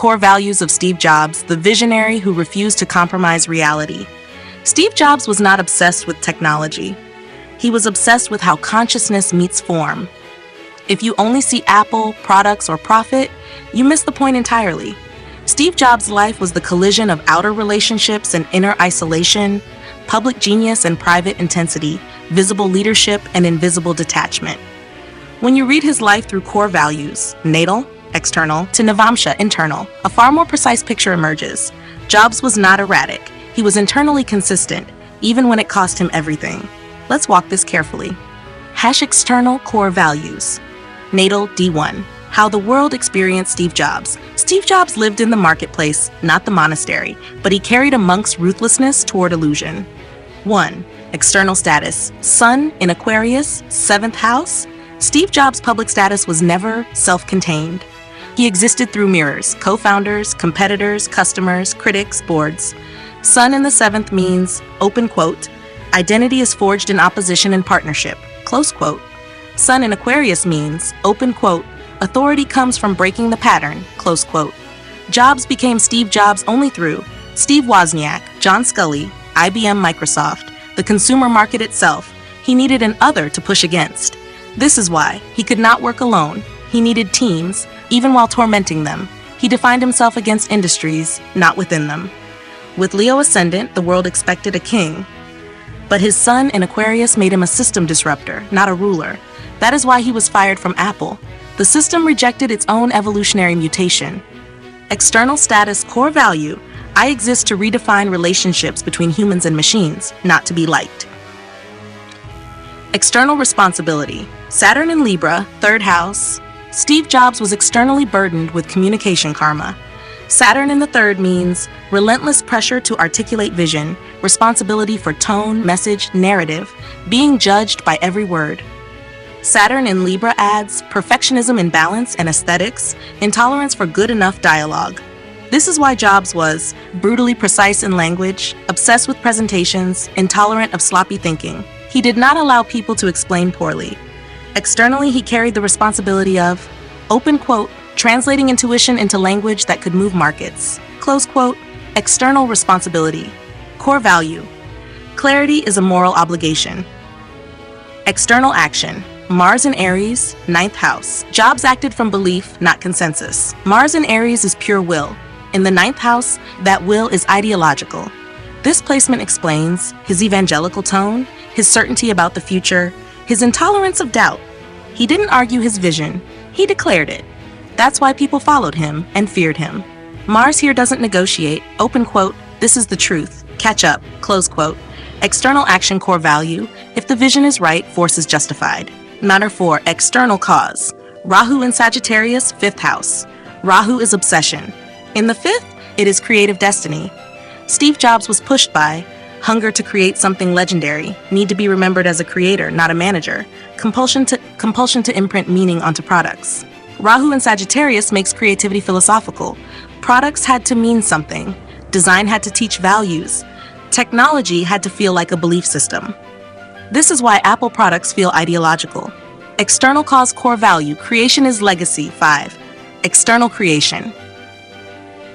core values of Steve Jobs, the visionary who refused to compromise reality. Steve Jobs was not obsessed with technology. He was obsessed with how consciousness meets form. If you only see Apple, products, or profit, you miss the point entirely. Steve Jobs' life was the collision of outer relationships and inner isolation, public genius and private intensity, visible leadership and invisible detachment. When you read his life through core values, Natal, external, to Navamsha, internal, a far more precise picture emerges. Jobs was not erratic. He was internally consistent, even when it cost him everything. Let's walk this carefully. External core values. Natal D1. How the world experienced Steve Jobs. Steve Jobs lived in the marketplace, not the monastery, but he carried a monk's ruthlessness toward illusion. 1. External status. Sun in Aquarius, 7th house. Steve Jobs' public status was never self-contained. He existed through mirrors, co-founders, competitors, customers, critics, boards. Sun in the 7th means, open quote, identity is forged in opposition and partnership, close quote. Sun in Aquarius means, open quote, authority comes from breaking the pattern, close quote. Jobs became Steve Jobs only through Steve Wozniak, John Scully, IBM, Microsoft, the consumer market itself. He needed an other to push against. This is why he could not work alone. He needed teams, even while tormenting them. He defined himself against industries, not within them. With Leo ascendant, the world expected a king. But his sun in Aquarius made him a system disruptor, not a ruler. That is why he was fired from Apple. The system rejected its own evolutionary mutation. External status core value. I exist to redefine relationships between humans and machines, not to be liked. External responsibility. Saturn in Libra, 3rd house. Steve Jobs was externally burdened with communication karma. Saturn in the 3rd means relentless pressure to articulate vision, responsibility for tone, message, narrative, being judged by every word. Saturn in Libra adds perfectionism in balance and aesthetics, intolerance for good enough dialogue. This is why Jobs was brutally precise in language, obsessed with presentations, intolerant of sloppy thinking. He did not allow people to explain poorly. Externally, he carried the responsibility of, open quote, translating intuition into language that could move markets, close quote. External responsibility. Core value. Clarity is a moral obligation. External action. Mars in Aries, 9th house. Jobs acted from belief, not consensus. Mars in Aries is pure will. In the 9th house, that will is ideological. This placement explains his evangelical tone, his certainty about the future, his intolerance of doubt. He didn't argue his vision, he declared it. That's why people followed him and feared him. Mars here doesn't negotiate, open quote, this is the truth, catch up, close quote. External action core value, if the vision is right, force is justified. Matter 4, external cause. Rahu in Sagittarius, 5th house. Rahu is obsession. In the 5th, it is creative destiny. Steve Jobs was pushed by hunger to create something legendary, need to be remembered as a creator, not a manager, compulsion to imprint meaning onto products. Rahu in Sagittarius makes creativity philosophical. Products had to mean something. Design had to teach values. Technology had to feel like a belief system. This is why Apple products feel ideological. External cause core value, creation is legacy, 5. External creation.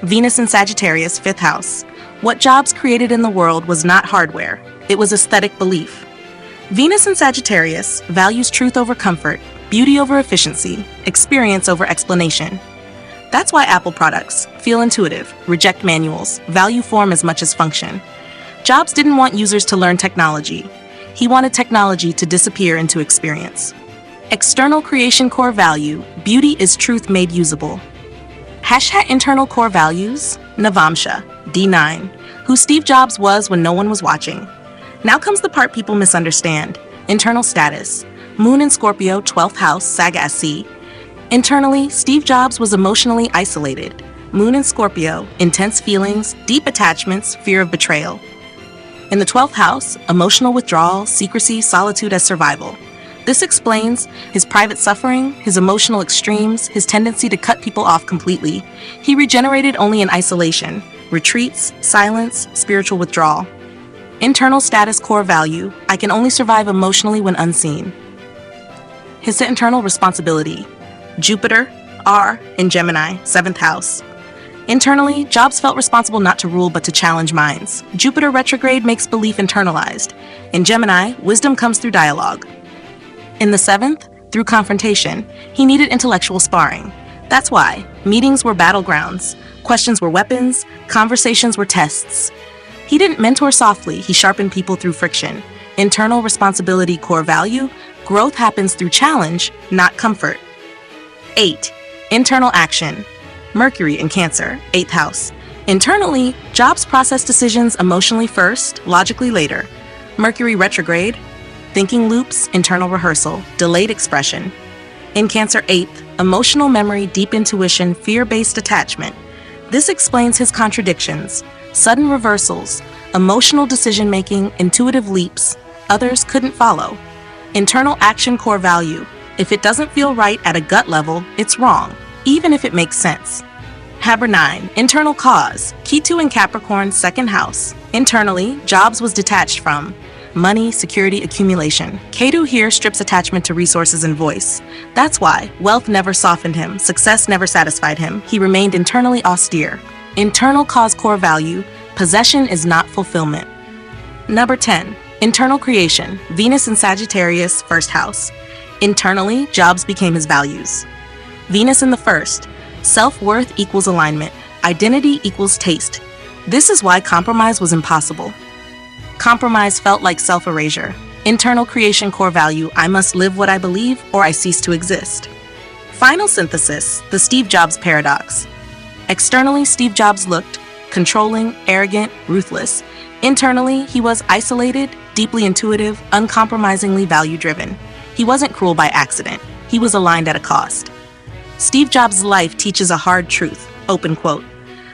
Venus in Sagittarius, 5th house. What Jobs created in the world was not hardware, it was aesthetic belief. Venus in Sagittarius values truth over comfort, beauty over efficiency, experience over explanation. That's why Apple products feel intuitive, reject manuals, value form as much as function. Jobs didn't want users to learn technology. He wanted technology to disappear into experience. External creation core value, beauty is truth made usable. Internal core values, Navamsha, D9, who Steve Jobs was when no one was watching. Now comes the part people misunderstand, internal status. Moon in Scorpio, 12th house, Sag-SC. Internally, Steve Jobs was emotionally isolated. Moon in Scorpio, intense feelings, deep attachments, fear of betrayal. In the 12th house, emotional withdrawal, secrecy, solitude as survival. This explains his private suffering, his emotional extremes, his tendency to cut people off completely. He regenerated only in isolation, retreats, silence, spiritual withdrawal. Internal status core value, I can only survive emotionally when unseen. His internal responsibility, Jupiter, R in Gemini, 7th house. Internally, Jobs felt responsible not to rule but to challenge minds. Jupiter retrograde makes belief internalized. In Gemini, wisdom comes through dialogue. In the 7th, through confrontation, he needed intellectual sparring. That's why meetings were battlegrounds, questions were weapons, conversations were tests. He didn't mentor softly, he sharpened people through friction. Internal responsibility, core value, growth happens through challenge, not comfort. 8. Internal action. Mercury in Cancer, 8th house. Internally, Jobs process decisions emotionally first, logically later. Mercury retrograde, thinking loops, internal rehearsal, delayed expression. In Cancer 8th, emotional memory, deep intuition, fear-based attachment. This explains his contradictions, sudden reversals, emotional decision-making, intuitive leaps. Others couldn't follow. Internal action, core value. If it doesn't feel right at a gut level, it's wrong, even if it makes sense. Haber 9, internal cause. Ketu in Capricorn, 2nd house. Internally, Jobs was detached from money, security, accumulation. Ketu here strips attachment to resources and voice. That's why wealth never softened him, success never satisfied him. He remained internally austere. Internal cause, core value. Possession is not fulfillment. Number 10, internal creation. Venus in Sagittarius, 1st house. Internally, Jobs became his values. Venus in the 1st. Self-worth equals alignment. Identity equals taste. This is why compromise was impossible. Compromise felt like self-erasure. Internal creation, core value. I must live what I believe or I cease to exist. Final synthesis, the Steve Jobs paradox. Externally, Steve Jobs looked controlling, arrogant, ruthless. Internally, he was isolated, deeply intuitive, uncompromisingly value-driven. He wasn't cruel by accident. He was aligned at a cost. Steve Jobs' life teaches a hard truth, open quote.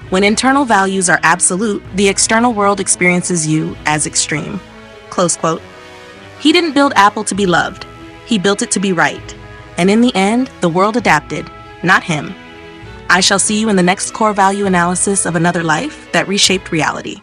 When internal values are absolute, the external world experiences you as extreme, close quote. He didn't build Apple to be loved. He built it to be right. And in the end, the world adapted, not him. I shall see you in the next core value analysis of another life that reshaped reality.